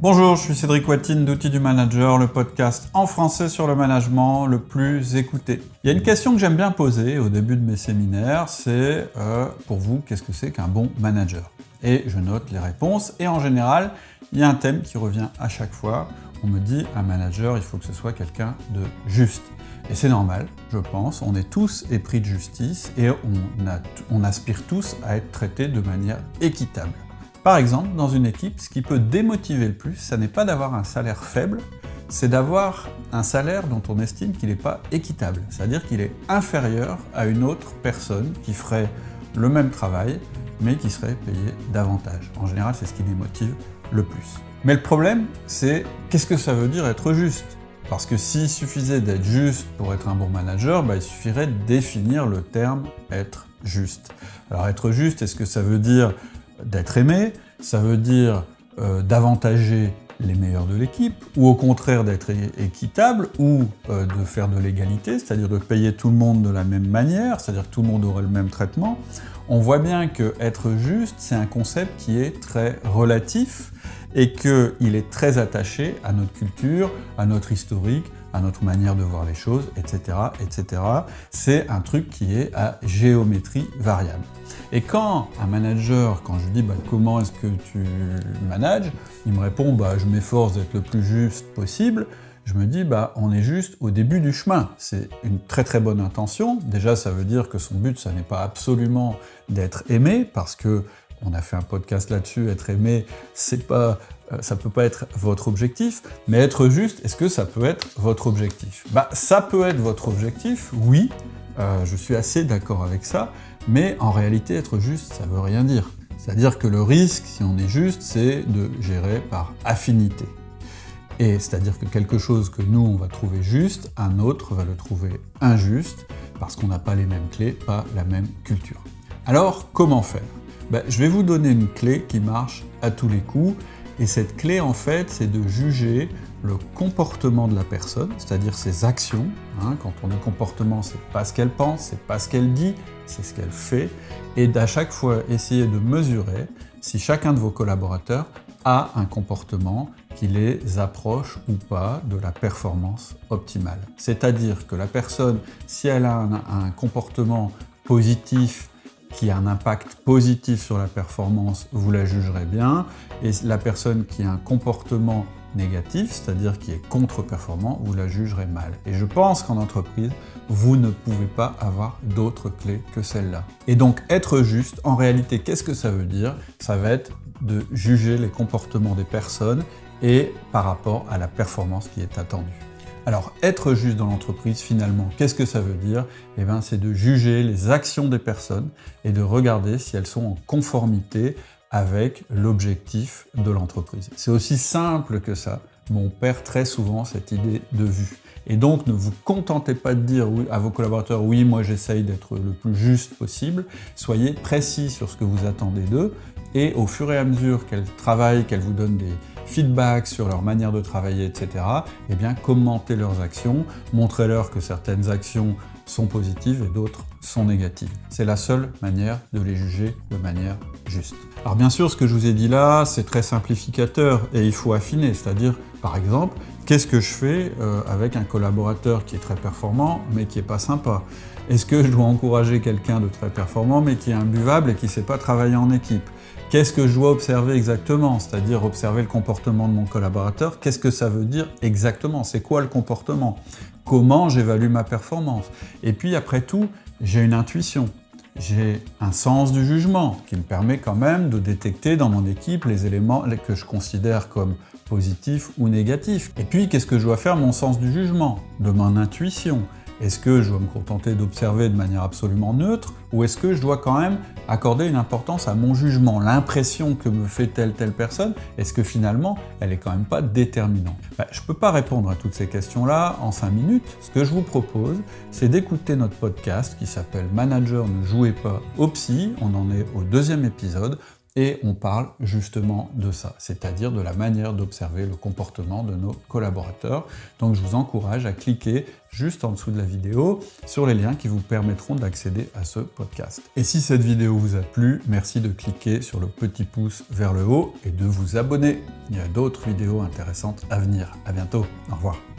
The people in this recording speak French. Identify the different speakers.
Speaker 1: Bonjour, je suis Cédric Watine d'Outils du Manager, le podcast en français sur le management le plus écouté. Il y a une question que j'aime bien poser au début de mes séminaires, c'est pour vous, qu'est-ce que c'est qu'un bon manager ? Et je note les réponses, et en général, il y a un thème qui revient à chaque fois. On me dit, un manager, il faut que ce soit quelqu'un de juste. Et c'est normal, je pense, on est tous épris de justice et on aspire tous à être traités de manière équitable. Par exemple, dans une équipe, ce qui peut démotiver le plus, ça n'est pas d'avoir un salaire faible, c'est d'avoir un salaire dont on estime qu'il n'est pas équitable, c'est-à-dire qu'il est inférieur à une autre personne qui ferait le même travail, mais qui serait payée davantage. En général, c'est ce qui démotive le plus. Mais le problème, c'est qu'est-ce que ça veut dire être juste ? Parce que s'il suffisait d'être juste pour être un bon manager, il suffirait de définir le terme « être juste ». Alors être juste, est-ce que ça veut dire d'être aimé, ça veut dire d'avantager les meilleurs de l'équipe, ou au contraire d'être équitable, ou de faire de l'égalité, c'est-à-dire de payer tout le monde de la même manière, c'est-à-dire que tout le monde aurait le même traitement. On voit bien que être juste, c'est un concept qui est très relatif, et qu'il est très attaché à notre culture, à notre historique, à notre manière de voir les choses, etc., etc. C'est un truc qui est à géométrie variable. Et quand un manager, quand je dis comment est-ce que tu manages, il me répond je m'efforce d'être le plus juste possible, je me dis on est juste au début du chemin. C'est une très très bonne intention. Déjà ça veut dire que son but ça n'est pas absolument d'être aimé, parce que on a fait un podcast là-dessus, être aimé, ça peut pas être votre objectif, mais être juste, est-ce que ça peut être votre objectif ? Ça peut être votre objectif, oui, je suis assez d'accord avec ça, mais en réalité, être juste, ça veut rien dire. C'est-à-dire que le risque, si on est juste, c'est de gérer par affinité. Et c'est-à-dire que quelque chose que nous, on va trouver juste, un autre va le trouver injuste, parce qu'on n'a pas les mêmes clés, pas la même culture. Alors, comment faire ? Je vais vous donner une clé qui marche à tous les coups, et cette clé, en fait, c'est de juger le comportement de la personne, c'est-à-dire ses actions. Quand on dit comportement, c'est pas ce qu'elle pense, c'est pas ce qu'elle dit, c'est ce qu'elle fait, et d'à chaque fois essayer de mesurer si chacun de vos collaborateurs a un comportement qui les approche ou pas de la performance optimale. C'est-à-dire que la personne, si elle a un comportement positif, qui a un impact positif sur la performance, vous la jugerez bien, et la personne qui a un comportement négatif, c'est-à-dire qui est contre-performant, vous la jugerez mal. Et je pense qu'en entreprise, vous ne pouvez pas avoir d'autres clés que celle-là. Et donc, être juste, en réalité, qu'est-ce que ça veut dire ? Ça va être de juger les comportements des personnes et par rapport à la performance qui est attendue. Alors, être juste dans l'entreprise, finalement, qu'est-ce que ça veut dire ? C'est de juger les actions des personnes et de regarder si elles sont en conformité avec l'objectif de l'entreprise. C'est aussi simple que ça, mais on perd très souvent cette idée de vue. Et donc, ne vous contentez pas de dire à vos collaborateurs « oui, moi j'essaye d'être le plus juste possible », soyez précis sur ce que vous attendez d'eux, et au fur et à mesure qu'elles travaillent, qu'elles vous donnent des feedbacks sur leur manière de travailler, etc., commentez leurs actions, montrez-leur que certaines actions sont positives et d'autres sont négatives. C'est la seule manière de les juger de manière juste. Alors bien sûr, ce que je vous ai dit là, c'est très simplificateur et il faut affiner, c'est-à-dire, par exemple, qu'est-ce que je fais avec un collaborateur qui est très performant mais qui n'est pas sympa ? Est-ce que je dois encourager quelqu'un de très performant mais qui est imbuvable et qui ne sait pas travailler en équipe ? Qu'est-ce que je dois observer exactement ? C'est-à-dire observer le comportement de mon collaborateur. Qu'est-ce que ça veut dire exactement ? C'est quoi le comportement ? Comment j'évalue ma performance ? Et puis après tout, j'ai une intuition. J'ai un sens du jugement qui me permet quand même de détecter dans mon équipe les éléments que je considère comme positifs ou négatifs. Et puis, qu'est-ce que je dois faire ? Mon sens du jugement, de mon intuition. Est-ce que je dois me contenter d'observer de manière absolument neutre, ou est-ce que je dois quand même accorder une importance à mon jugement ? L'impression que me fait telle personne, est-ce que finalement, elle est quand même pas déterminante ? Je ne peux pas répondre à toutes ces questions-là en 5 minutes. Ce que je vous propose, c'est d'écouter notre podcast qui s'appelle « Manager, ne jouez pas au psy ». On en est au 2e épisode. et on parle justement de ça, c'est-à-dire de la manière d'observer le comportement de nos collaborateurs. Donc je vous encourage à cliquer juste en dessous de la vidéo sur les liens qui vous permettront d'accéder à ce podcast. Et si cette vidéo vous a plu, merci de cliquer sur le petit pouce vers le haut et de vous abonner. Il y a d'autres vidéos intéressantes à venir. À bientôt. Au revoir.